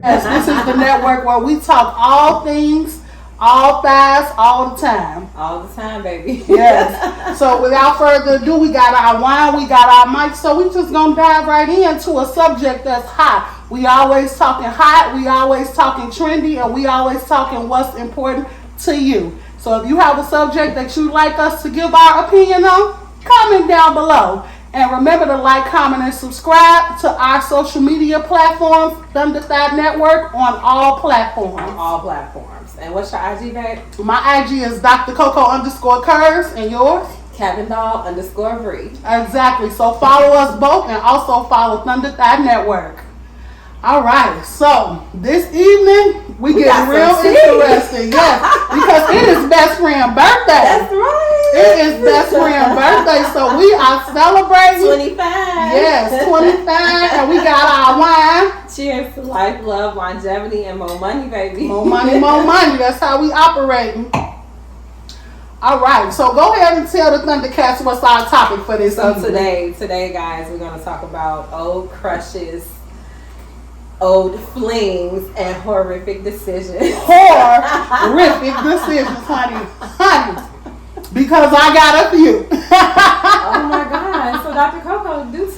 Yes, this is the network where we talk all things, all thighs, all the time. All the time, baby. Yes. So without further ado, we got our wine, we got our mic, so we just gonna dive right into a subject that's hot. We always talking hot, we always talking trendy, and we always talking what's important to you. So if you have a subject that you'd like us to give our opinion on, comment down below. And remember to like, comment, and subscribe to our social media platforms, ThunderKATZ Network, on all platforms. On all platforms. And what's your IG, babe? My IG is Dr Koko _CabinDoll, and yours? CabinDoll Bri. Exactly. So follow us both and also follow ThunderKATZ Network. All right. So this evening we get real interesting. Yes, because it is best friend birthday. That's right. It is best friend birthday, so we are celebrating 25. Yes, 25, and we got our wine. Cheers to life, love, longevity, and more money, baby. More money, more money. That's how we operating. All right, so go ahead and tell the ThunderKATZ what's our topic for this So evening. today, guys, we're going to talk about old crushes, old flings, and horrific decisions. Horrific decisions, honey. Because I got a few. Oh my God. So Dr. Koko, do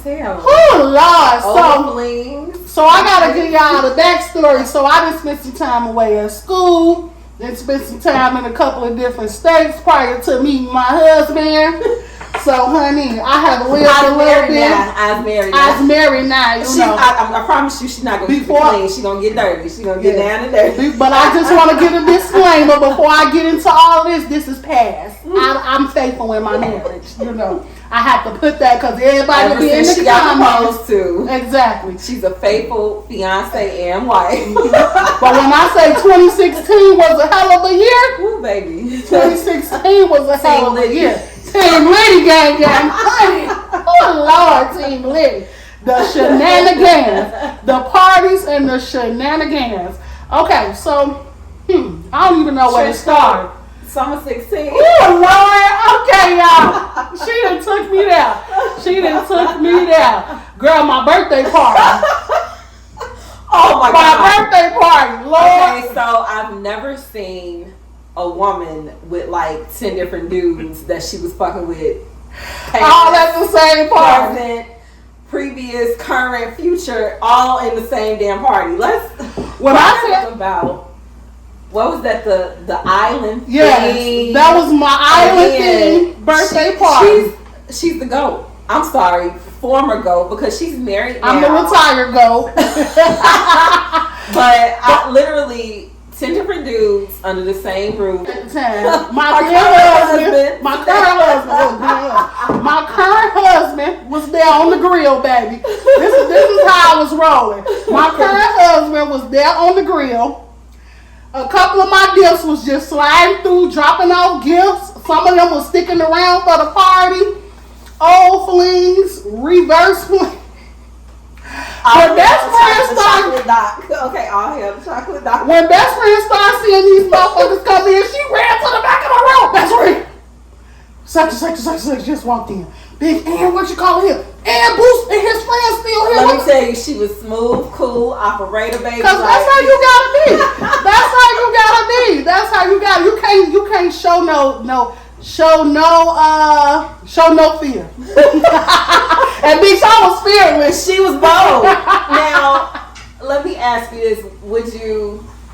tell. Oh Lord. Old flings. So I gotta give y'all the backstory. So I done spent some time away at school, then spent some time in a couple of different states prior to meeting my husband. So, honey, I have lived a little bit. I was married now. You know. I promise you, she's not going to be clean. She's going to get dirty. She's going to get down and dirty. But I just want to give a disclaimer before I get into all this. This is past. I'm faithful in my marriage. You know, I have to put that because everybody will be in the comments. To. Exactly. She's a faithful fiance and wife. But when I say 2016 was a hell of a year, ooh, baby. 2016 was a hell of a year. Team Liddy gang, honey. Oh Lord, Team Liddy. The shenanigans, the parties and the shenanigans. Okay, so I don't even know where to start. Summer 16. Oh Lord, okay, y'all. She done took me there. Girl, my birthday party. Oh my God. My birthday party, Lord. Okay, so I've never seen a woman with like 10 different dudes that she was fucking with. All at the same party. Present, previous, current, future, all in the same damn party. Let's talk about what was that, the island thing? Yes, that was my island thing birthday party. She's the GOAT. I'm sorry, former GOAT, because she's married now. I'm the retired GOAT. But I literally 10 different dudes under the same roof. At the time. My current husband was there on the grill, baby. This is how I was rolling. My current husband was there on the grill. A couple of my gifts was just sliding through, dropping off gifts. Some of them was sticking around for the party. Old flings, reverse flings. When best friends start, when best friends start seeing these motherfuckers come in, she ran to the back of the room. Best friend, such just walked in. Big Ann, what you call him? And Boost and his friends still here. Let me tell you, she was smooth, cool, operator, baby. Cause that's how you gotta be. That's how you gotta be. That's how you got. You can't show no fear. And bitch, I was fearless. She was bold. Now, let me ask you this: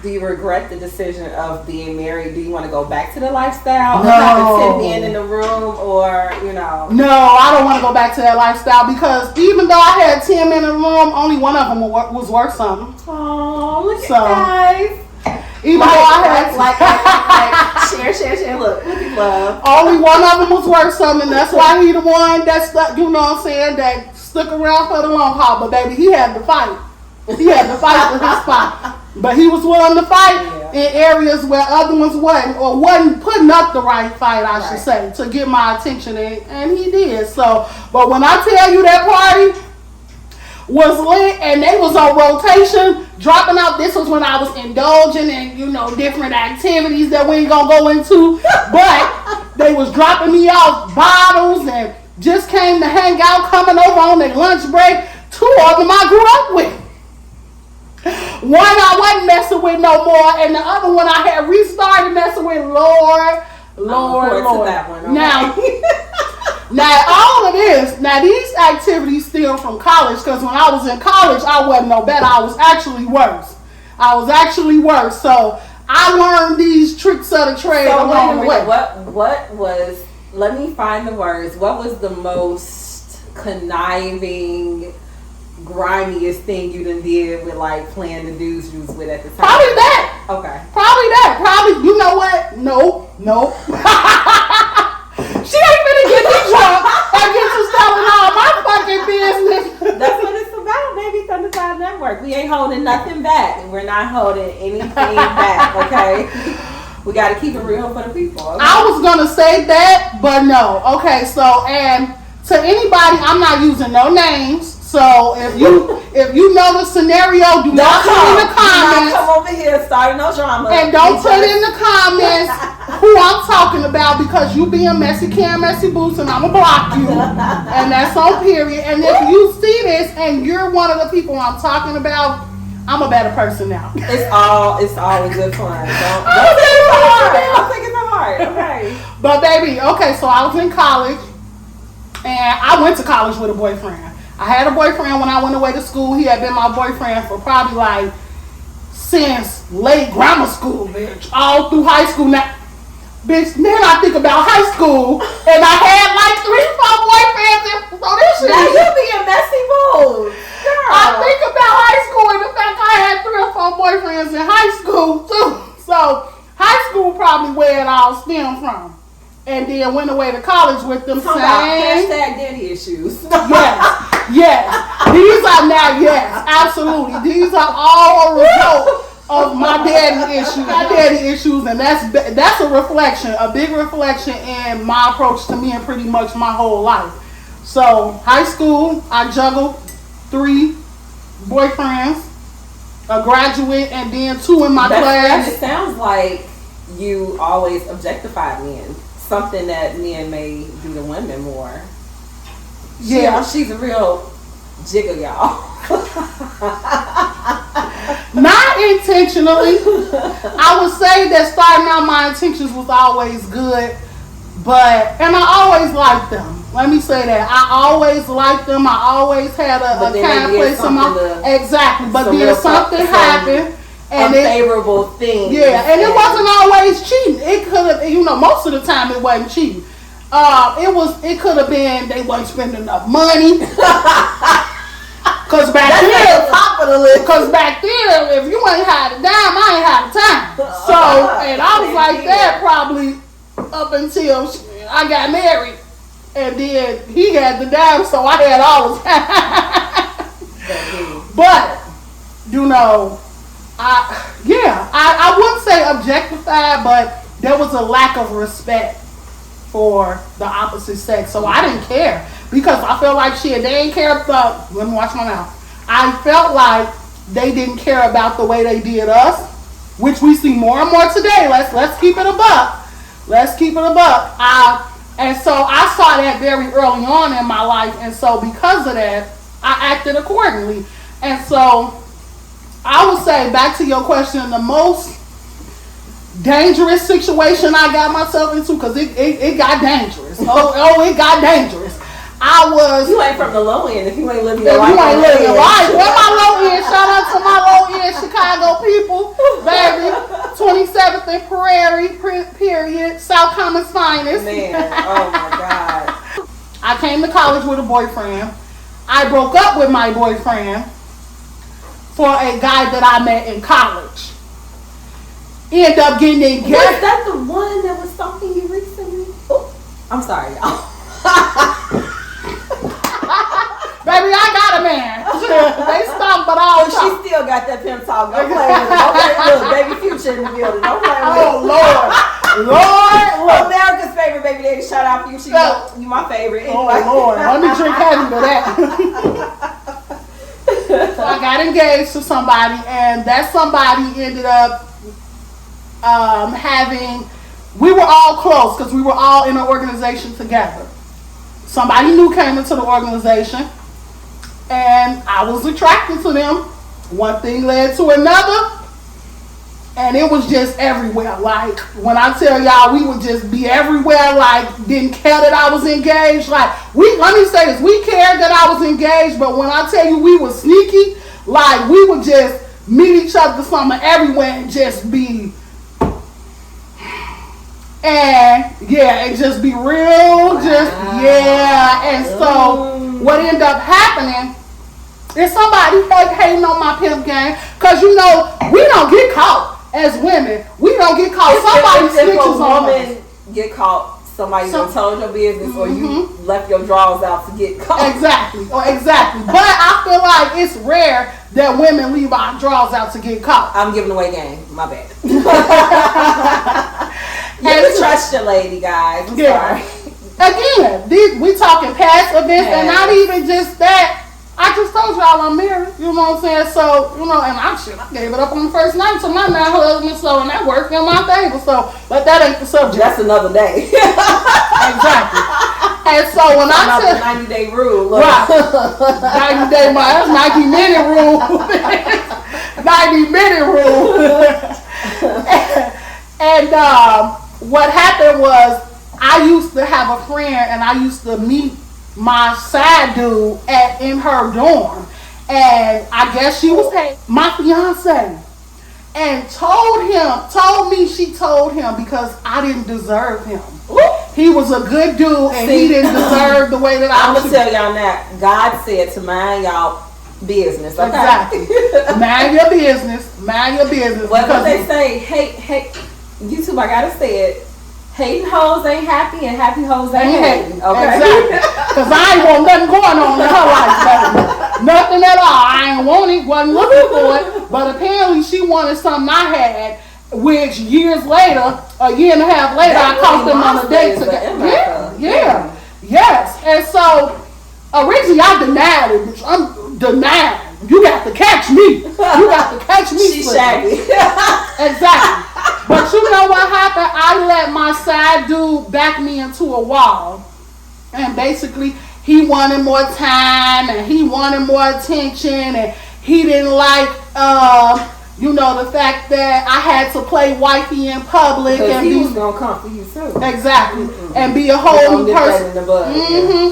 do you regret the decision of being married? Do you want to go back to the lifestyle? No. Or having 10 men in the room, or No, I don't want to go back to that lifestyle because even though I had 10 men in the room, only one of them was worth something. Oh, look at guys. Even though I had share. Look at love. Only one of them was worth something. That's why he the one that stuck. You know what I'm saying? That stuck around for the long haul. But baby, he had to fight. He had to fight for his spot. But he was willing to fight in areas where other ones wasn't putting up the right fight, I should say, to get my attention, and he did. So, but when I tell you that party was lit and they was on rotation, dropping out. This was when I was indulging in, different activities that we ain't gonna go into, but they was dropping me off bottles and just came to hang out, coming over on their lunch break. 2 of them I grew up with. One I wasn't messing with no more, and the other one I had restarted messing with. Lord. That one, okay? Now all of this, now these activities still from college, because when I was in college, I wasn't no better. I was actually worse. So I learned these tricks of the trade along the way. What was? Let me find the words. What was the most conniving, grimiest thing you done did with like playing the dudes you was with at the time? Probably that. Okay. Probably. You know what? Nope. She ain't finna get me drunk and get you telling all my fucking business. That's what it's about, baby. ThunderKATZ Network. We ain't holding nothing back. We're not holding anything back, okay? We got to keep it real for the people. Okay? I was going to say that, but no. Okay, so, and to anybody, I'm not using no names. So if you know the scenario, do not put in the comments. Come over here, starting no drama. And don't put in the comments who I'm talking about, because you being messy can, messy boots, and I'ma block you. And that's on period. And if you see this and you're one of the people I'm talking about, I'm a better person now. It's all a good fun. Don't take it so hard. Don't take it so hard. Okay. But baby, okay, so I was in college, and I went to college with a boyfriend. I had a boyfriend when I went away to school. He had been my boyfriend for probably like since late grammar school, bitch. All through high school. Now, bitch, then I think about high school, and I had like 3-4 boyfriends. So this shit. Now you be a messy boo. Girl. I think about high school and the fact I had 3 or 4 boyfriends in high school too. So high school probably where it all stemmed from. And then went away to college with them same. #daddy issues. Yes. These are now, yes, absolutely. These are all a result of my daddy issues, and that's a reflection, a big reflection in my approach to me and pretty much my whole life. So high school, I juggled 3 boyfriends, a graduate, and then 2 in my class. It sounds like you always objectified men. Something that men may do to women more. Yeah. She's a real jigger, y'all. Not intentionally. I would say that starting out my intentions was always good, and I always liked them. Let me say that. I always liked them. I always had a kind of place in my... Exactly. But then something happened. And unfavorable thing. Yeah, and it wasn't always cheating. It could have, most of the time it wasn't cheating. It could have been they wasn't spending enough money. Cause back then, if you ain't had a dime, I ain't had a time. So, and I was like that probably up until I got married, and then he had the dime, so I had all the time. But I wouldn't say objectified, but there was a lack of respect for the opposite sex. So I didn't care, because I felt like they didn't care about, let me watch my mouth. I felt like they didn't care about the way they did us, which we see more and more today. Let's keep it a buck. And so I saw that very early on in my life, and so because of that, I acted accordingly. And so I would say, back to your question, the most dangerous situation I got myself into, because it got dangerous. It got dangerous. You ain't from the low end if you ain't living your life. You ain't living your life. Where my low end? Shout out to my low end Chicago people, baby. 27th and Prairie, period. South Commons finest. Man, oh my God. I came to college with a boyfriend. I broke up with my boyfriend for a guy that I met in college. End up getting engaged. Was that the one that was stalking you recently? Oh, I'm sorry, y'all. Baby, I got a man. They stalk, but all she still got that pimp talk. Don't play with it. Look, baby Future in the building. Don't play with it. Oh, Lord. America's favorite baby daddy. Shout out Future. You my favorite. Anyway. Oh, Lord. Let me drink heavy to that. So I got engaged to somebody, and that somebody ended up we were all close because we were all in an organization together. Somebody new came into the organization, and I was attracted to them. one thing led to another. And it was just everywhere. Like, when I tell y'all, we would just be everywhere. Like, didn't care that I was engaged. Like, let me say this. We cared that I was engaged. But when I tell you we were sneaky, like, we would just meet each other somewhere everywhere and just be... And, yeah, and just be real. Just, yeah. And so, what ended up happening... Is somebody hating on my pimp game? Because, you know, we don't get caught as women. We don't get caught. Somebody snitches on us. Get caught, somebody done told your business or you left your drawers out to get caught. Exactly. Exactly. But I feel like it's rare that women leave our drawers out to get caught. I'm giving away game. My bad. You can trust your lady, guys. I'm sorry. Again, we talking past events and not even just that. I just told y'all I'm married, you know what I'm saying? So, you know, and I gave it up on the first night to my now husband, so, and that worked in my favor, so, but that ain't the subject. That's another day. Exactly. And so when I said 90-day rule. Look. Right. 90-day, that's 90-minute rule. 90-minute rule. and what happened was, I used to have a friend, and I used to meet my side dude in her dorm, and I guess she was my fiance, and she told him because I didn't deserve him. He was a good dude, and he didn't deserve the way that I was. I'm gonna tell y'all now, God said to mind y'all business. Okay? Exactly. Mind your business. Mind your business. What they say? Hey, YouTube, I gotta say it. Hating hoes ain't happy and happy hoes ain't hating. Okay. Exactly. Because I ain't want nothing going on in her life, baby. Nothing at all. I ain't want it, wasn't looking for it. But apparently she wanted something I had, which years later, a year and a half later, I caught them on a date together. Yes. And so originally I denied it, bitch. I'm denying. You got to catch me. You got to catch me. She's shaggy. Exactly. But you know what happened? I let my side dude back me into a wall. And basically, he wanted more time and he wanted more attention. And he didn't like, the fact that I had to play wifey in public. Because he was going to come for you too. Exactly. And be a whole new person.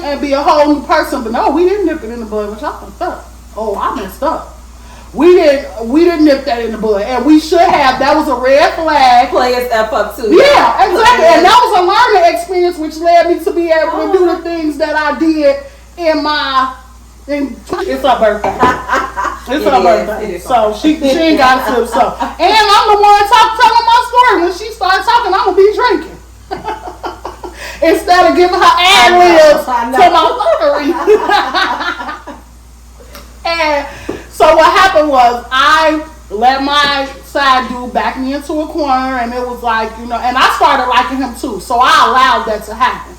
And be a whole new person. But no, we didn't nip it in the bud, which I fucked up. Oh, I messed up. We didn't nip that in the bud, and we should have. That was a red flag. Play your stuff up too. Yeah, exactly. And that was a learning experience, which led me to be able to do the things that I did it's her birthday. It's her birthday. So she ain't got to tip. So, and I'm the one telling my story. When she starts talking, I'm gonna be drinking instead of giving her ad libs to my fuckery. And so what happened was I let my side dude back me into a corner, and it was like, and I started liking him too. So I allowed that to happen.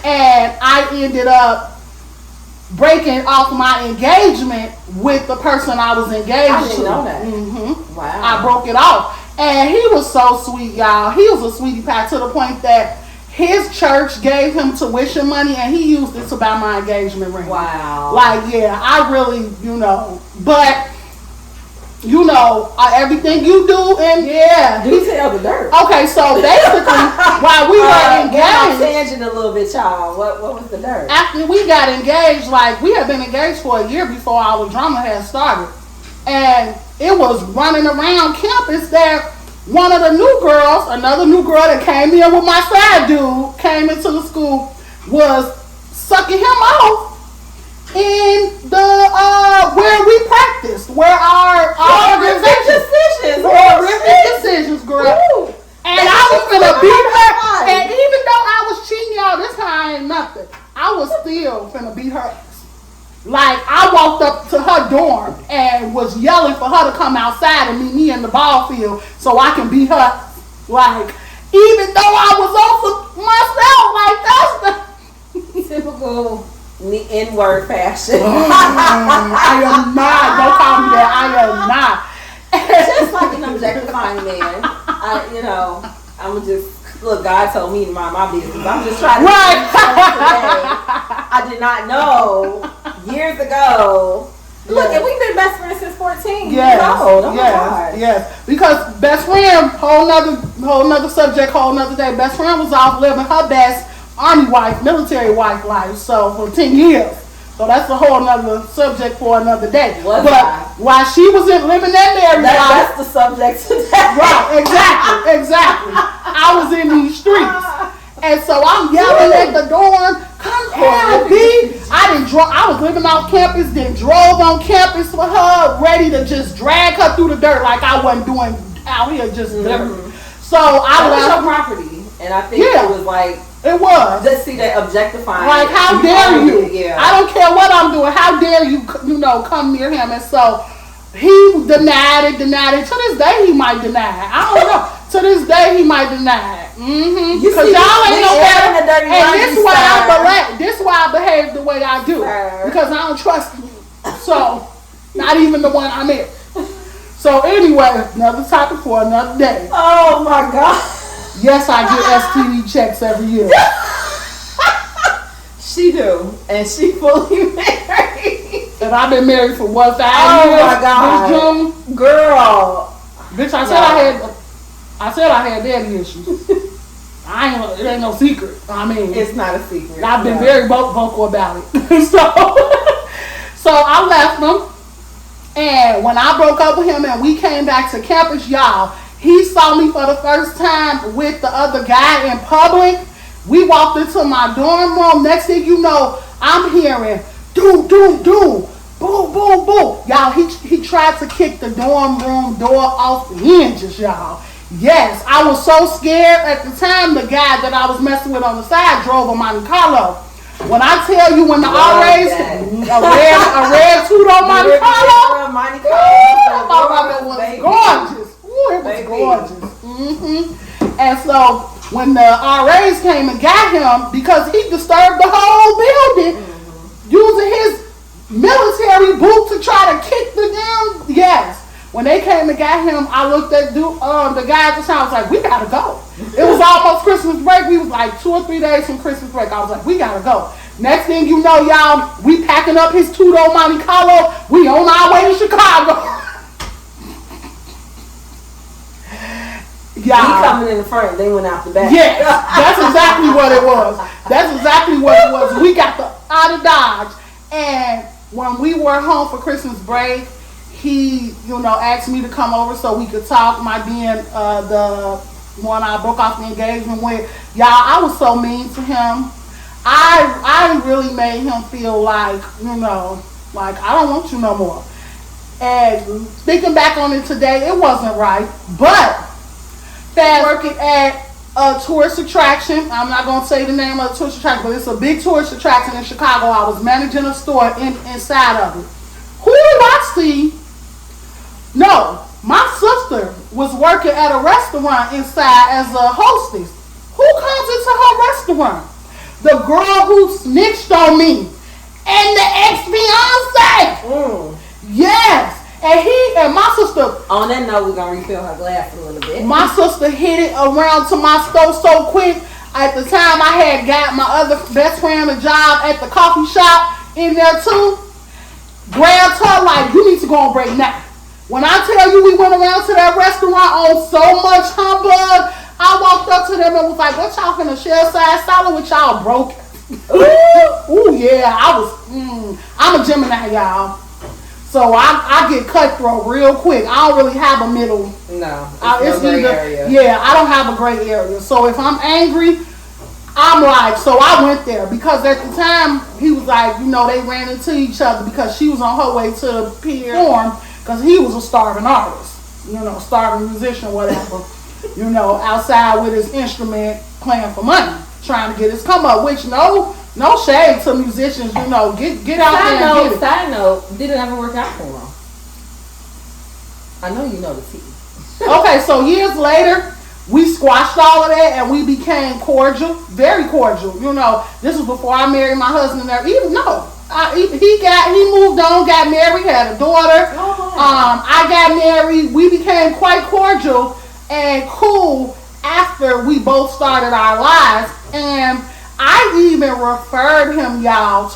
And I ended up breaking off my engagement with the person I was engaged to. I didn't know that. Mm-hmm. Wow. I broke it off. And he was so sweet, y'all. He was a sweetie pie to the point that his church gave him tuition money, and he used it to buy my engagement ring. Wow. Like, yeah, I really, but, everything you do, and yeah. Do tell the dirt. Okay, so basically, while we were engaged. Tangent a little bit, y'all. What was the dirt? After we got engaged, we had been engaged for a year before our drama had started. And it was running around campus that one of the another new girl that came in with my side dude, came into the school, was sucking him off in the where we practiced, where our decisions, girl. Ooh, and I was gonna beat her. And even though I was cheating, y'all, this time ain't nothing. I was still finna beat her. Like, I walked up to her dorm and was yelling for her to come outside and meet me in the ball field so I can beat her. Like, even though I was over myself, that's the typical N-word fashion. I am not. Don't call me that. I am not. Just like an objectifying man. I'm just... Look, God told me to mind my business. I'm just trying to today. I did not know years ago. Look, and we've been best friends since 14. 14 Yes, years old. Oh my yes, God. yes. Because best friend, whole nother subject, whole nother day. Best friend was off living her best army wife, military wife life. So for 10 years. So that's a whole nother subject for another day. But while she was living that married life, that's the subject today. right? Exactly. I was in these streets, and so I'm yelling at the door, "Come here, B!" I was living off campus, then drove on campus for her, ready to just drag her through the dirt like I wasn't doing out here just dirt. So I was left your property, and I think it was like. It was. Just see that objectifying. Like, how dare you? Yeah. I don't care what I'm doing. How dare you, come near him? And so he denied it. To this day, he might deny it. I don't know. To this day, he might deny it. Because y'all ain't no better. And this is why I behave the way I do. Because I don't trust you. So, not even the one I'm in. So, anyway, another topic for another day. Oh, my God. Yes, I get STD checks every year. She do, and she fully married. And I've been married for 5 years. Oh my God, this June, girl. Bitch, I said I had daddy issues. It ain't no secret. I mean, it's not a secret. I've been very vocal about it. So I left him, and when I broke up with him and we came back to campus, y'all. He saw me for the first time with the other guy in public. We walked into my dorm room. Next thing you know, I'm hearing doom, doom, doom, boom, boom, boom. Y'all, he tried to kick the dorm room door off the hinges, y'all. Yes, I was so scared at the time. The guy that I was messing with on the side drove a Monte Carlo. When I tell you, when the RAs, a red two-door Monte Carlo, it was gorgeous. Ooh, it was gorgeous. And so when the RAs came and got him, because he disturbed the whole building, using his military boot to try to kick the down. Yes. When they came and got him, I looked at the guy at the time. I was like, we gotta go. It was almost Christmas break. We was like 2 or 3 days from Christmas break. I was like, we gotta go. Next thing you know, y'all, we packing up his two-door Monte Carlo. We on our way to Chicago. Yeah, he coming in the front, they went out the back. Yes, that's exactly what it was. We got out of Dodge, and when we were home for Christmas break, he, asked me to come over so we could talk. My being the one I broke off the engagement with, y'all, I was so mean to him. I really made him feel like, like I don't want you no more. And thinking back on it today, it wasn't right, but. Working at a tourist attraction. I'm not going to say the name of the tourist attraction, but it's a big tourist attraction in Chicago. I was managing a store inside of it. Who do I see? No, my sister was working at a restaurant inside as a hostess. Who comes into her restaurant? The girl who snitched on me and the ex-fiance. Yes. And my sister. On that note, we're going to refill her glass a little bit. My sister hit it around to my stove so quick. At the time, I had got my other best friend a job at the coffee shop in there too. Grabbed her like, you need to go on break now. When I tell you we went around to that restaurant on so much humbug, I walked up to them and was like, what y'all finna share side salad with y'all broke? Ooh, yeah, I'm a Gemini, y'all. So I get cutthroat real quick. I don't really have a middle. No, it's no gray area. Yeah, I don't have a gray area. So if I'm angry, I'm like, so I went there. Because at the time, he was like, they ran into each other because she was on her way to the pier dorm because he was a starving artist. Starving musician, whatever. Outside with his instrument playing for money, trying to get his come up, which no shade to musicians, get out there and get it. Side note, did it ever work out for him? I know you know the tea. Okay, so years later, we squashed all of that and we became cordial, very cordial. This was before I married my husband. He moved on, got married, had a daughter. I got married. We became quite cordial and cool after we both started our lives. And I even referred him, y'all,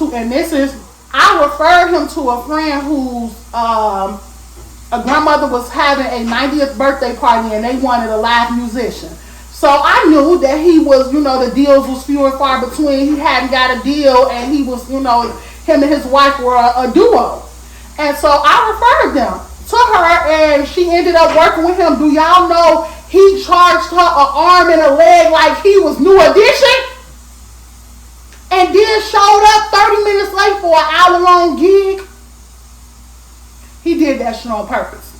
I referred him to a friend whose a grandmother was having a 90th birthday party and they wanted a live musician. So I knew that he was, the deals was few and far between. He hadn't got a deal, and he was, him and his wife were a duo. And so I referred them to her, and she ended up working with him. Do y'all know he charged her an arm and a leg like he was New Edition? And then showed up 30 minutes late for an hour-long gig. He did that shit on purpose.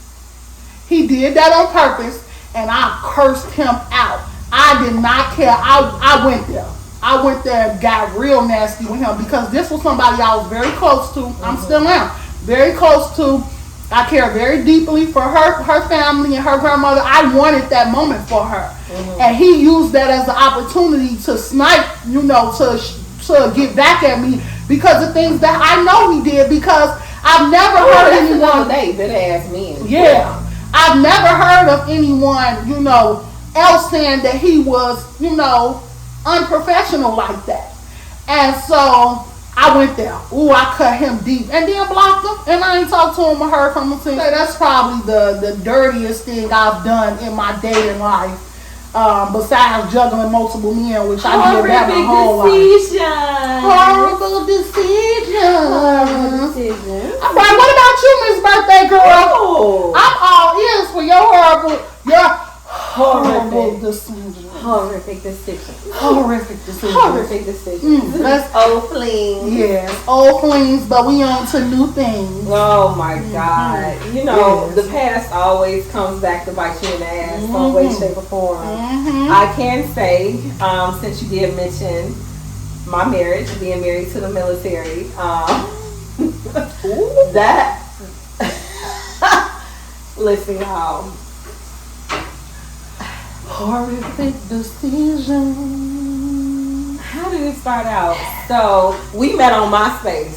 He did that on purpose, and I cursed him out. I did not care. I went there. I went there and got real nasty with him because this was somebody I was very close to. I'm still am. Very close to. I care very deeply for her family and her grandmother. I wanted that moment for her. And he used that as the opportunity to snipe, to get back at me because of things that I know he did, because I've never heard anyone. That ass men. Yeah. I've never heard of anyone, else saying that he was, unprofessional like that. And so I went there. Ooh, I cut him deep. And then blocked him. And I ain't talked to him or heard from him since. That's probably the dirtiest thing I've done in my dating life. Besides juggling multiple men, which I did that my whole life. Horrible decision. All right, what about you, Miss Birthday Girl? Oh. I'm all ears for your horrible decision. Horrific decision. Horrific decision. Horrific decision. That's old flings. Yes, old flings, but we on to new things. Oh my God. The past always comes back to bite you in the ass some way, shape, or form. I can say, since you did mention my marriage, being married to the military, that listen, y'all. Horrific decision. How did it start out? So we met on MySpace.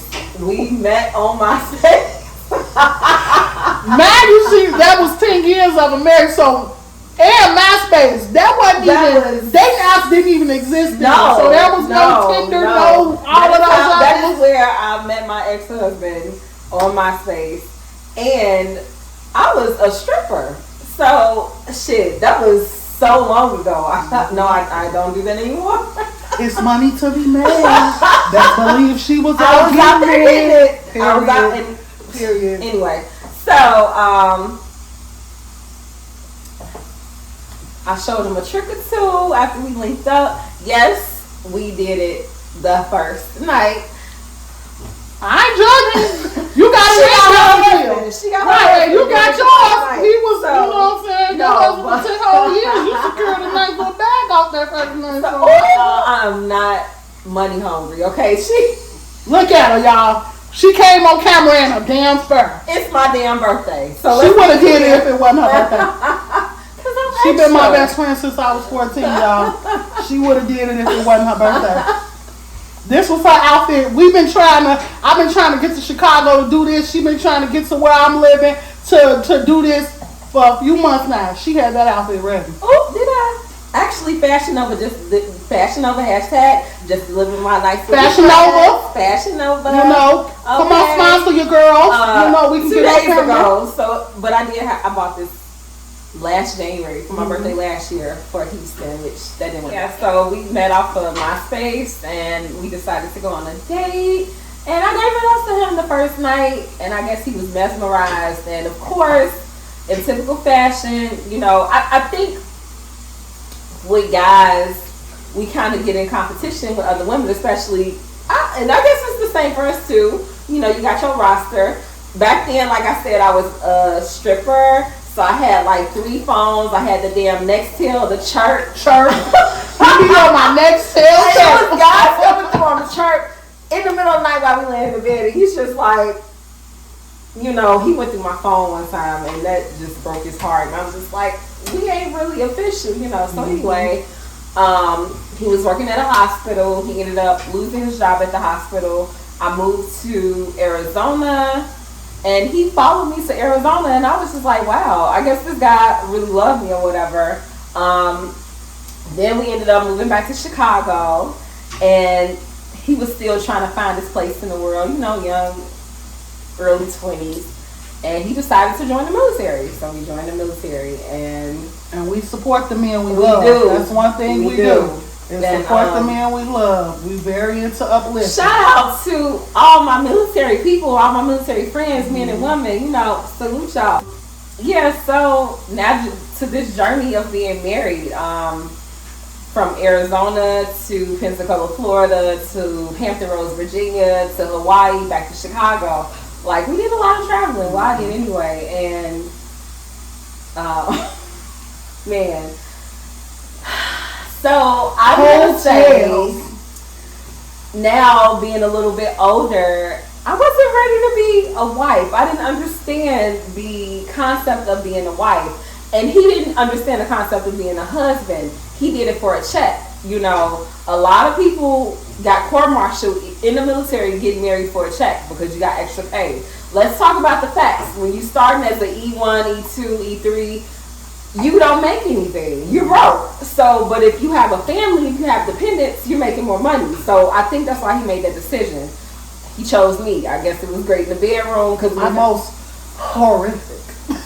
Man, you see, that was 10 years of a marriage. So, and MySpace, dating apps didn't even exist then. So there was no Tinder, no all of those. That is where I met my ex-husband, on MySpace, and I was a stripper. So shit, that was so long ago. I don't do that anymore. It's money to be made. Best believe she was out there getting it. Period. I was out in period. Anyway, so I showed him a trick or two after we linked up. Yes, we did it the first night. I ain't judging. You got it. She got right. You got yours. He was, so, you know what I'm saying? Your husband for 10 whole years. You secured a nice little bag off that first night. I'm not money hungry, okay? Look at her, y'all. She came on camera in her damn fur. It's my damn birthday. So she would have did it if it wasn't her birthday. She been my best friend since I was 14, y'all. She would have did it if it wasn't her birthday. This was her outfit. I've been trying to get to Chicago to do this. She been trying to get to where I'm living to do this for a few months now. She had that outfit ready. Oh, did I? Actually, Fashion Nova, Fashion Nova hashtag, just living my life. Fashion Nova. Fashion Nova. Okay. Come on, sponsor your girls. We can 2 get days ago. So, but I bought this last January for my birthday last year for Houston, which that didn't work. Yeah, so we met off of MySpace and we decided to go on a date. And I gave it up to him the first night, and I guess he was mesmerized. And of course, in typical fashion, I think with guys, we kind of get in competition with other women, especially, and I guess it's the same for us too. You got your roster. Back then, like I said, I was a stripper. So I had like 3 phones. I had the damn Nextel, the chirp. You be on my Nextel. It was guys coming through on the chirp in the middle of the night while we laying in the bed. And he's just like, he went through my phone one time and that just broke his heart. And I was just like, we ain't really official, So anyway, he was working at a hospital. He ended up losing his job at the hospital. I moved to Arizona. And he followed me to Arizona, and I was just like, wow, I guess this guy really loved me or whatever. Then we ended up moving back to Chicago, and he was still trying to find his place in the world, young, early 20s. And he decided to join the military. So he joined the military, and we support the men we love. Do. That's one thing we do. And support the men we love. We very into uplifting. Shout out to all my military people, all my military friends, men and women. You know, salute y'all. Yeah, so now to this journey of being married, from Arizona to Pensacola, Florida, to Hampton Roads, Virginia, to Hawaii, back to Chicago. Like, we did a lot of traveling. Well, I did anyway. And, man. So, I would say, now being a little bit older, I wasn't ready to be a wife. I didn't understand the concept of being a wife. And he didn't understand the concept of being a husband. He did it for a check. You know, a lot of people got court-martialed in the military getting married for a check because you got extra pay. Let's talk about the facts. When you starting as an E1, E2, E3, you don't make anything. You're broke. So, but if you have a family, if you have dependents, you're making more money. So I think that's why he made that decision. He chose me. I guess it was great in the bedroom because the most horrific.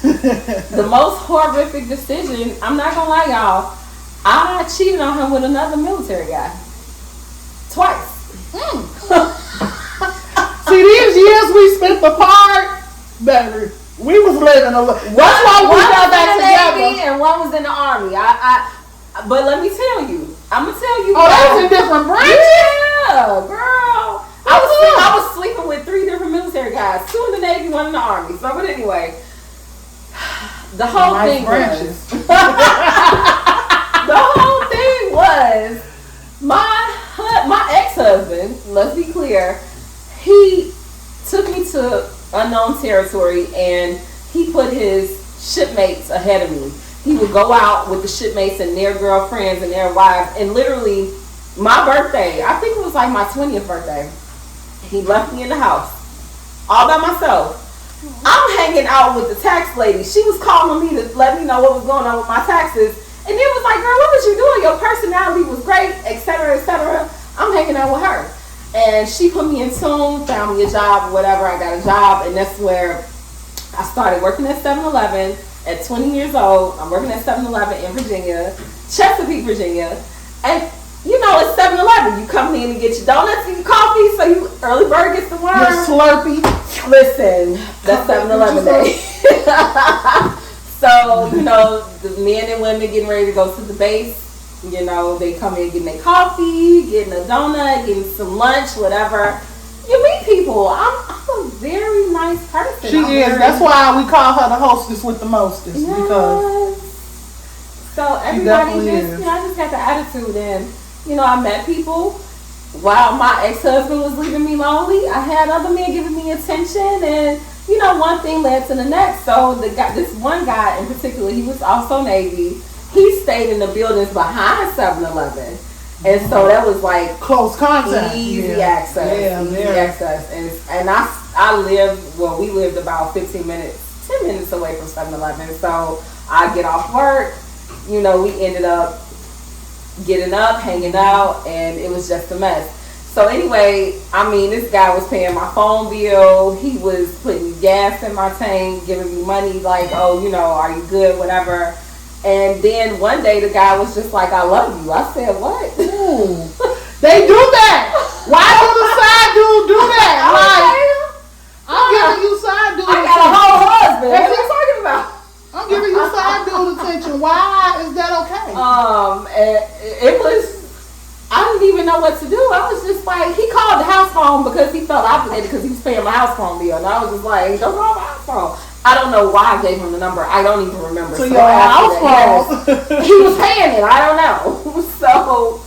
The most horrific decision. I'm not gonna lie, y'all. I cheated on him with another military guy. Twice. See, these years we spent apart, baby, we was living a little. That's why we got back together. Navy and one was in the Army. But let me tell you, I'm gonna tell you. Oh, that was in different branches. Yeah, girl. I was sleeping with 3 different military guys, 2 in the Navy, 1 in the Army. So, but anyway, the whole thing was. The whole thing was my ex-husband, let's be clear, he took me to unknown territory and he put his shipmates ahead of me. He would go out with the shipmates and their girlfriends and their wives, and literally my birthday, I think it was like my 20th birthday, he left me in the house all by myself. I'm hanging out with the tax lady. She was calling me to let me know what was going on with my taxes. And it was like, girl, what was you doing? Your personality was great, etc., etc. I'm hanging out with her. And she put me in tune, found me a job, whatever. I got a job, and that's where I started working at 7-Eleven at 20 years old. I'm working at 7-Eleven in Virginia, Chesapeake, Virginia. And, you know, it's 7-Eleven. You come in and get your donuts and your coffee, so you early bird gets the worm. Your Slurpee. Listen, that's 7-Eleven day. So, you know, the men and women getting ready to go to the base, you know, they come in getting their coffee, getting a donut, getting some lunch, whatever. You meet people. I'm a very nice person. She is. That's why we call her the hostess with the mostest. Yes. Because so everybody just, you know, I just got the attitude, and, you know, I met people. While my ex-husband was leaving me lonely, I had other men giving me attention, and, you know, one thing led to the next. So this one guy in particular, he was also Navy. He stayed in the buildings behind 7-Eleven. And so that was like close contact, easy access, easy access. And we lived about 10 minutes away from 7-Eleven. So I get off work, you know, we ended up getting up, hanging out, and it was just a mess. So anyway, I mean, this guy was paying my phone bill. He was putting gas in my tank, giving me money like, oh, you know, are you good, whatever. And then one day the guy was just like, I love you. I said, what? Ooh. They do that. Why do the side dude do that? Like, I'm giving you side dude attention. I got a whole husband. What are you talking about? I'm giving you side dude attention. Why is that okay? It was, I didn't even know what to do. I was just like, he called the house phone because he felt obligated because he was paying my house phone bill. And I was just like, don't call my house phone. I don't know why I gave him the number. I don't even remember. So your house phone. He was paying it. I don't know. So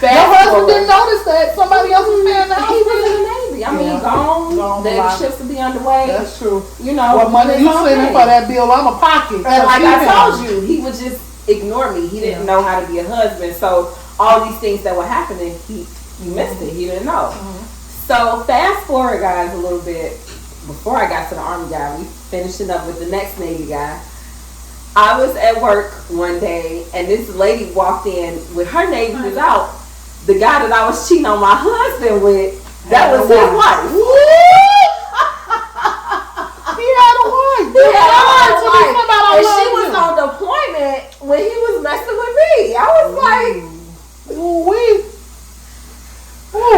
your husband didn't notice that somebody else was paying the house. He was in the Navy. I mean, gone. The ships will be underway. That's true. You know, what money you sending for that bill? I'm a pocket. And like I told you, he would just ignore me. He didn't know how to be a husband. So all these things that were happening, he missed it. He didn't know. So fast forward, guys, a little bit. Before I got to the Army guy, we finishing up with the next Navy guy. I was at work one day, and this lady walked in with her Navy was out. The guy that I was cheating on my husband with, that was his wife. He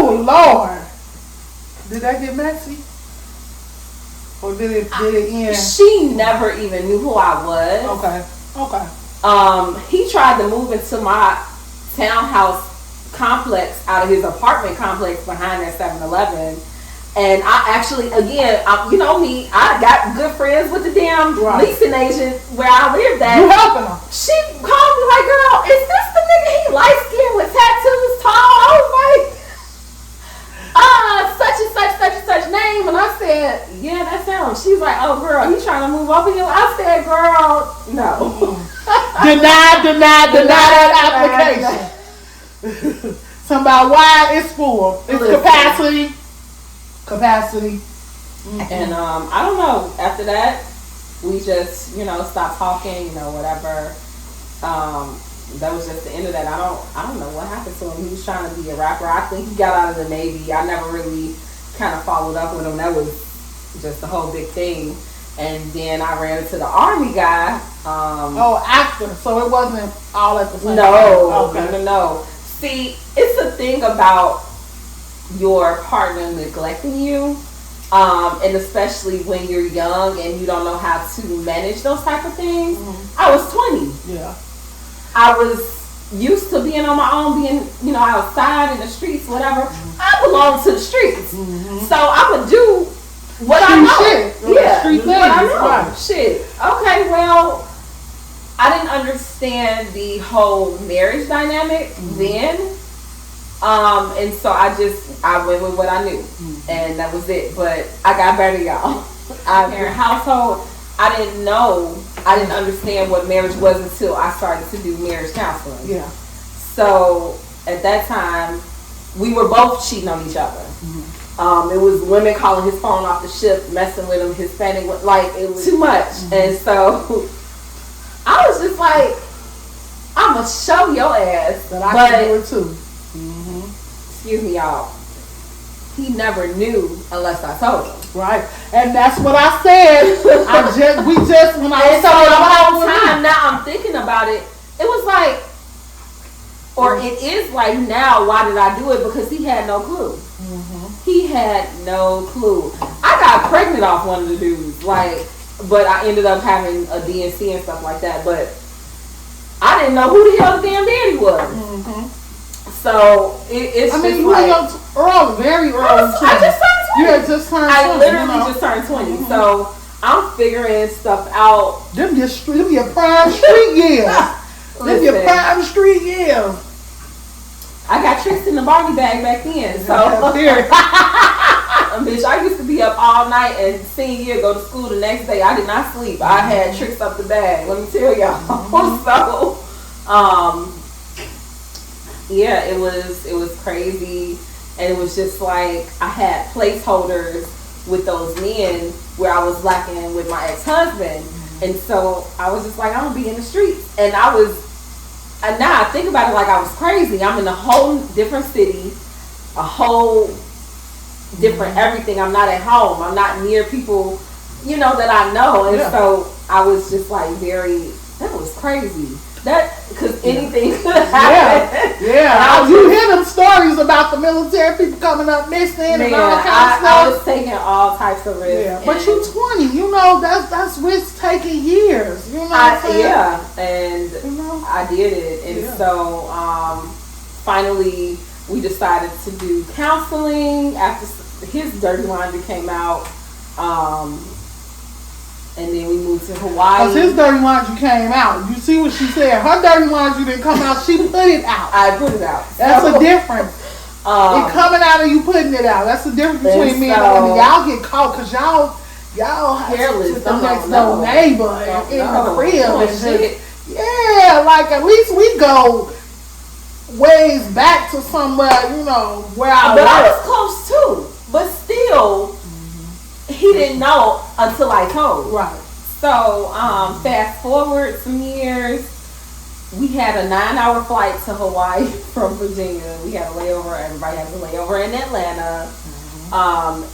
Oh Lord. Did that get messy? Or did it end? She never even knew who I was. Okay. He tried to move into my townhouse complex out of his apartment complex behind that 7-Eleven. And I actually, again, you know me, I got good friends with the damn leasing agent where I lived at. You helping them? She called me like, girl, is this the nigga? He light skinned with tattoos, tall? I was like, such and such name. And I said, yeah, that's him. She's like, oh girl, he trying to move over here. I said, girl, no. Deny that application. Somebody, why it's full. It's capacity. And I don't know, after that we just, stopped talking, whatever. That was just the end of that. I don't know what happened to him. He was trying to be a rapper. I think he got out of the Navy. I never really kind of followed up with him. That was just the whole big thing. And then I ran into the Army guy. After. So it wasn't all at the same time. No. See, it's a thing about your partner neglecting you, and especially when you're young and you don't know how to manage those type of things. I was 20. Yeah. I was used to being on my own, being, outside in the streets, whatever. I belong to the streets. So I would do what I know. Shit. Yeah. Street what I know. Right. Shit. Okay, well, I didn't understand the whole marriage dynamic then. And so I went with what I knew, and that was it. But I got better, y'all. Parent household, I didn't understand what marriage was until I started to do marriage counseling. Yeah. So at that time, we were both cheating on each other. It was women calling his phone off the ship, messing with him, Hispanic, like it was too much. And so I was just like, I'm gonna show your ass that I can do it too. Excuse me, y'all. He never knew unless I told him. Right, and that's what I said. When I was so the whole time, now I'm thinking about it. It was like, or it is like now. Why did I do it? Because he had no clue. He had no clue. I got pregnant off one of the dudes, but I ended up having a DNC and stuff like that. But I didn't know who the hell the damn daddy was. So it's just you were very early. I just turned 20. You had just turned 20. I literally just turned 20. So I'm figuring stuff out. Them your prime street years. Them your prime street years. I got tricks in the Barbie bag back then. So bitch, I used to be up all night and senior year, go to school the next day. I did not sleep. I had tricks up the bag. Let me tell y'all. So yeah, it was crazy, and it was just like I had placeholders with those men where I was lacking with my ex-husband, and so I was just like, I'm gonna be in the streets, and now I think about it like I was crazy. I'm in a whole different city, a whole different everything. I'm not at home. I'm not near people, that I know, and so I was just like that was crazy. Because anything could happen. Yeah. You hear them stories about the military people coming up missing and all that kind of stuff. I was taking all types of risks. Yeah. But you're 20. That's risk taking years. You know what I'm saying? Yeah. And I did it. And so finally we decided to do counseling after his dirty laundry came out. And then we moved to Hawaii. Because his dirty laundry came out. You see what she said? Her dirty laundry didn't come out. She put it out. I put it out. That's a difference. It coming out and you putting it out. That's the difference between me and women. Y'all get caught because y'all careless. With the next door neighbor in the crib and shit. Yeah, at least we go ways back to somewhere, where I But I was close too. But still, he didn't know until I told. Right. So, fast forward some years, we had a 9-hour flight to Hawaii from Virginia. We had a layover. Everybody has a layover in Atlanta.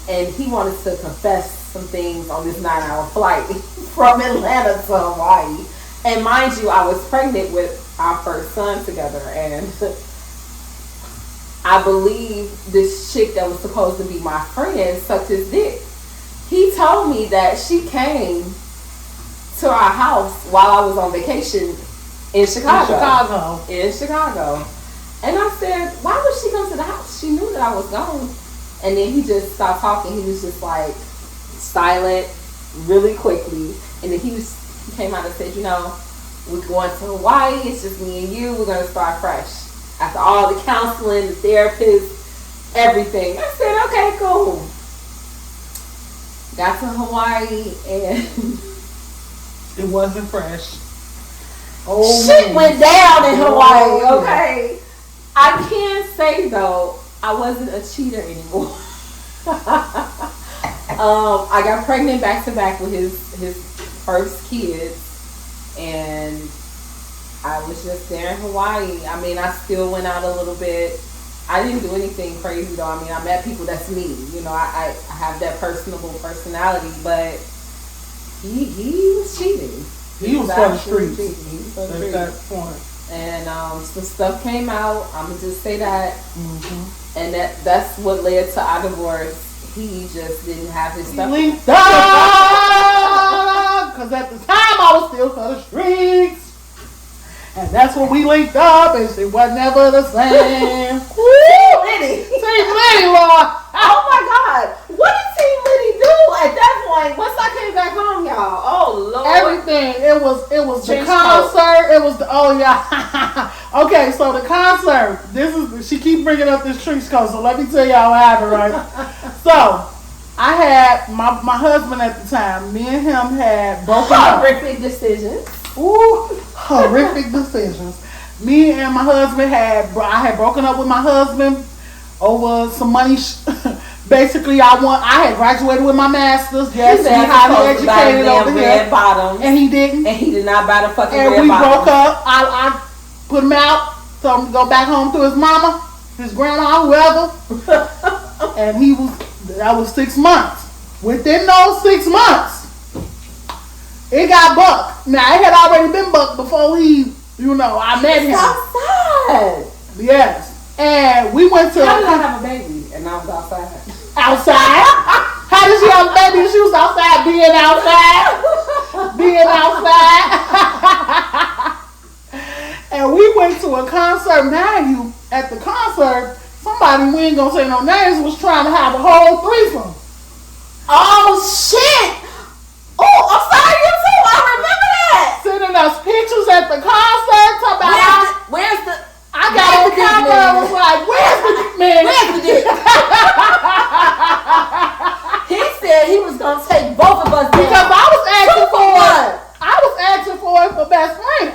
And he wanted to confess some things on this 9-hour flight from Atlanta to Hawaii. And mind you, I was pregnant with our first son together, and I believe this chick that was supposed to be my friend sucked his dick. He told me that she came to our house while I was on vacation in Chicago. In Chicago. And I said, why would she come to the house? She knew that I was gone. And then he just stopped talking. He was just like silent really quickly. And then he came out and said, you know, we're going to Hawaii. It's just me and you. We're going to start fresh. After all the counseling, the therapist, everything. I said, okay, cool. Got to Hawaii and it wasn't fresh. Oh, shit went down in Hawaii, okay? I can say though, I wasn't a cheater anymore. I got pregnant back to back with his first kids, and I was just there in Hawaii. I mean, I still went out a little bit. I didn't do anything crazy though. I mean, I met people that's me. You know, I have that personable personality, but he was cheating. He was for the streets. He was for the streets. At that point. And some stuff came out. I'm gonna just say that. Mm-hmm. And that's what led to our divorce. He just didn't have his stuff. Linked up, because at the time I was still for the streets. And that's when we linked up, and it was never the same. Woo, Liddy. Team Liddy, Lord. Oh my God. What did Team Liddy do at that point? Once I came back home, y'all. Oh Lord. Everything. It was the concert. It was the Okay, so the concert. She keep bringing up this trench coat. So let me tell y'all what happened, right? So I had my husband at the time. Me and him had broken up. Horrific decisions. Ooh, horrific decisions. Me and my husband I had broken up with my husband over some money. Basically, I had graduated with my master's. Yes, he highly educated over here, and he didn't. And he did not buy the fucking and red we bottoms. broke up. I put him out, told him to go back home to his mama, his grandma, whoever. And that was 6 months. Within those 6 months, it got bucked. Now, it had already been bucked before I met him. Outside. Yes. And we went to... How did I have a baby and I was outside? Outside? How did she have a baby and she was outside being outside? Being outside. And we went to a concert. Mind you, at the concert, somebody, we ain't gonna say no names, was trying to have a whole threesome. Oh, shit! Oh, I'm sorry, you too. I remember that. Sending us pictures at the concert. Where's the... I got on camera and was like, where's the man? Where's the dick? He said he was going to take both of us down. Because I was asking for it for best friend.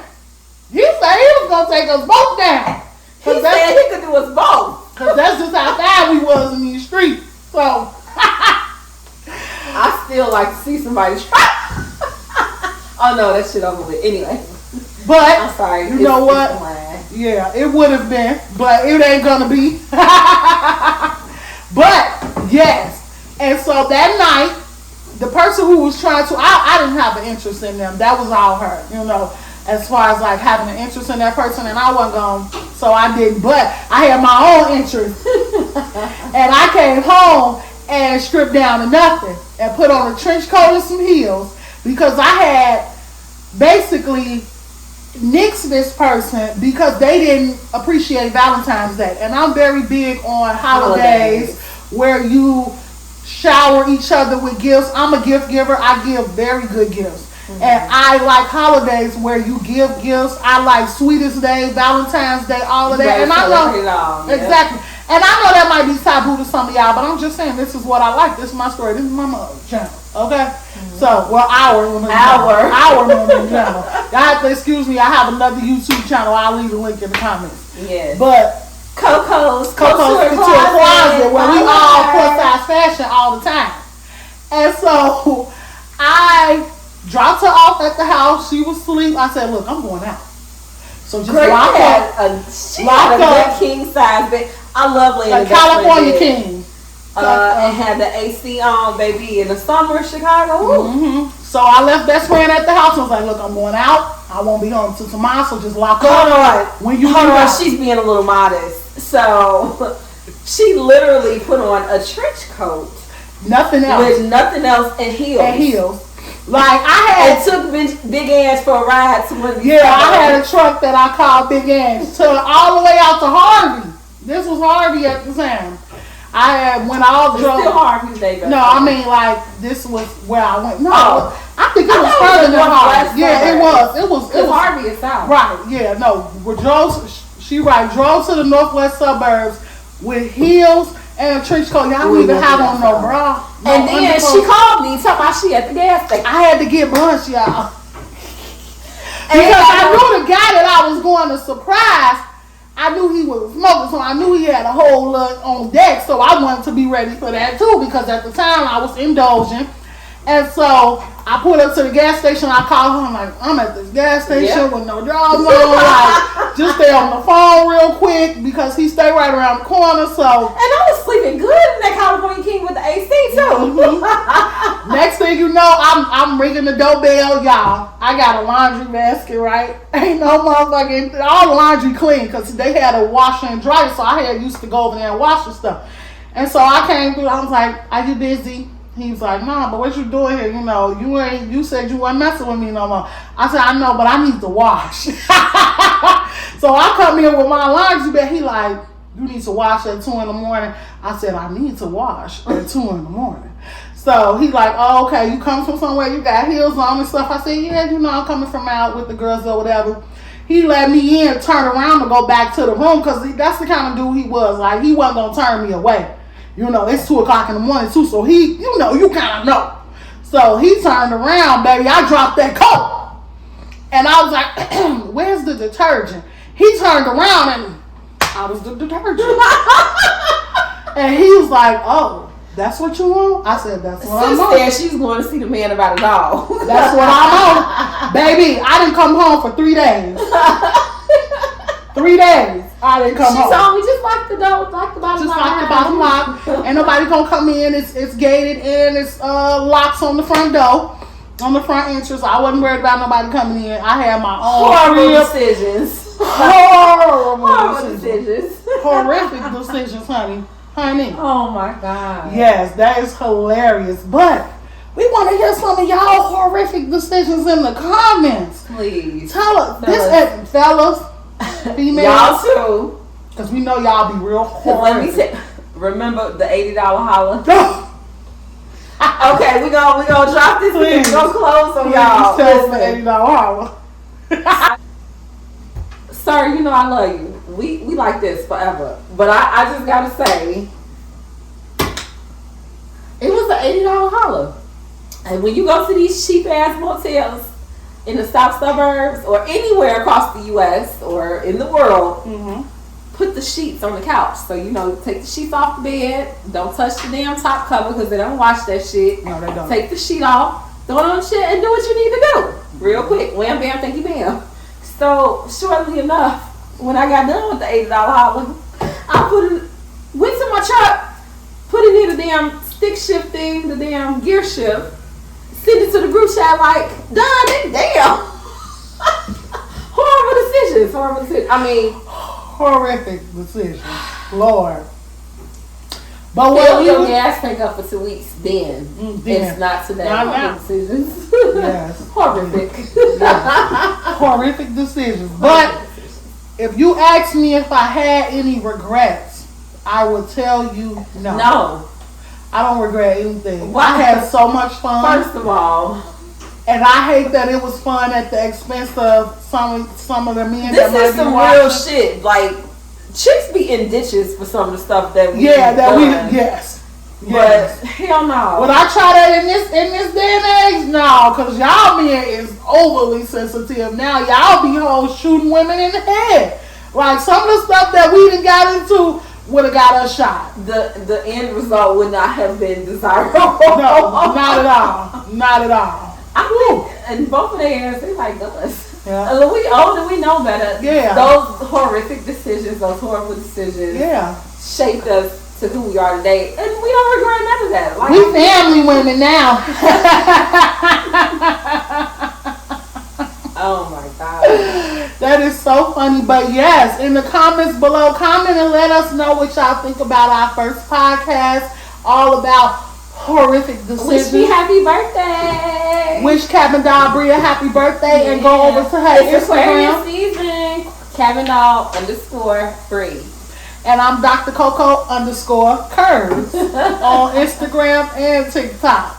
He said he was going to take us both down. He said he could do us both. Because that's just how bad we was in these streets. So... I still like to see somebody try. Oh no, that shit over with. Anyway. But, I'm sorry. You know what? Yeah, it would have been, but it ain't gonna be. But, yes. And so that night, the person who was trying to, I didn't have an interest in them. That was all her, as far as like having an interest in that person, and I wasn't going, so I didn't. But I had my own interest. And I came home and stripped down to nothing and put on a trench coat and some heels because I had basically nixed this person because they didn't appreciate Valentine's Day. And I'm very big on holidays where you shower each other with gifts. I'm a gift giver. I give very good gifts. Mm-hmm. And I like holidays where you give gifts. I like Sweetest Day, Valentine's Day, all of that. And I know exactly. And I know that might be taboo to some of y'all, but I'm just saying this is what I like. This is my story. This is my channel. Okay? Mm-hmm. So, well, our women channel. Y'all have to excuse me. I have another YouTube channel. I'll leave the link in the comments. Yes. But Coco's Couture Closet, where we all plus size fashion all the time. And so I dropped her off at the house. She was asleep. I said, look, I'm going out. So just lock up. She had a good king size bed. I love laying in the California king. And had the AC on, baby, in the summer in Chicago. Mm-hmm. So I left best friend at the house. I was like, look, I'm going out. I won't be home till tomorrow, so just lock up. Hold on. She's being a little modest. So she literally put on a trench coat. Nothing else. With nothing else and heels. And heels. Like I had. And took Big Ange for a ride to one. Yeah, I had a truck that I called Big Ange to all the way out to Harvey. This was Harvey at the time. I had when I drove. Still Harvey today, No, I mean like this was where I went. No, I think it I was further than Harvey. West Yeah, it was. It was Harvey is south. Right. Yeah. No. We drove. Drove to the northwest suburbs with heels and a trench coat. Y'all didn't even have on no bra. No and then she called me talking about she at the gas station. I had to get lunch, y'all. Because I knew the guy that I was going to surprise, I knew he was smoking, so I knew he had a whole lot on deck, so I wanted to be ready for that too, because at the time I was indulgent. And so I pulled up to the gas station, I called him, like, I'm at this gas station with no drawers on, like, just stay on the phone real quick, because he stayed right around the corner, so. And I was sleeping good in that California King with the AC too. Mm-hmm. Next thing you know, I'm ringing the doorbell, y'all. I got a laundry basket, right? Ain't no motherfucking, all the laundry clean, because they had a washer and dryer, so I had used to go over there and wash the stuff. And so I came through, I was like, are you busy? He was like, no, but what you doing here? You know, you said you weren't messing with me no more. I said, I know, but I need to wash. So I come in with my laundry bag. He like, you need to wash at 2 in the morning. I said, I need to wash at 2 in the morning. So he like, oh, okay, you come from somewhere, you got heels on and stuff. I said, yeah, you know, I'm coming from out with the girls or whatever. He let me in, turn around to go back to the room, because that's the kind of dude he was. Like, he wasn't going to turn me away. You know, it's 2 o'clock in the morning too, so he, you know, you kind of know. So he turned around, baby. I dropped that coat. And I was like, where's the detergent? He turned around and I was the detergent. And he was like, oh, that's what you want? I said, that's what I'm on. She's going to see the man about a dog. That's what I'm on. Baby, I didn't come home for 3 days. 3 days. I didn't come home. She told me just like the door, like the bottom lock. Just like the bottom lock. Ain't nobody gonna come in. It's gated and it's locks on the front door, on the front entrance. I wasn't worried about nobody coming in. I had my own horrible decisions. Horrible decisions. Horrific decisions, honey. Oh my God. Yes, that is hilarious. But we want to hear some of y'all horrific decisions in the comments. Please tell us. Fellas. Females, y'all too, because we know y'all be real horrific. Let me remember the $80 holler. Okay, we gonna drop this. Please. We gonna close on y'all. Tell the $80 holler. Sir, you know I love you. We like this forever, but I just gotta say, it was an $80 holler, and when you go to these cheap ass motels in the south suburbs or anywhere across the U.S. or in the world, put the sheets on the couch. So, you know, take the sheets off the bed. Don't touch the damn top cover because they don't wash that shit. No, they don't. Take the sheet off, throw it on the shit, and do what you need to do. Real quick. Wham, bam, thank you, bam. So, shortly enough, when I got done with the $80 holler, I went to my truck, put it in the damn stick shift thing, the damn gear shift, send it to the group chat like, done it, damn. Horrible decisions. I mean, horrific decisions. Lord. But what your gas tank up for 2 weeks, then. It's not today. Horrible decisions. Yes. Horrific. Yes. Horrific decisions. But if you ask me if I had any regrets, I would tell you no. No. I don't regret anything. Why? I had so much fun. First of all, and I hate that it was fun at the expense of some of the men. This is some real shit. Like, chicks be in ditches for some of the stuff that we yes. But hell no. Would I try that in this day and age? No, because y'all men is overly sensitive now. Y'all be hoes shooting women in the head. Like some of the stuff that we done got into would have got us shot. The end result would not have been desirable. No, not at all. Not at all. I think, and both of their hands, they like us. Yeah. We older, we know better. Yeah. Those horrific decisions, those horrible decisions, shaped us to who we are today, and we don't regret none of that. Like, we family women now. Oh my God. That is so funny. But yes, in the comments below, comment and let us know what y'all think about our first podcast, all about horrific decisions. Wish me happy birthday. Wish CabinDoll Bri a happy birthday and go over to her It's Instagram. Aquarius season. CabinDoll_Bri. And I'm Dr Koko _CabinDoll on Instagram and TikTok.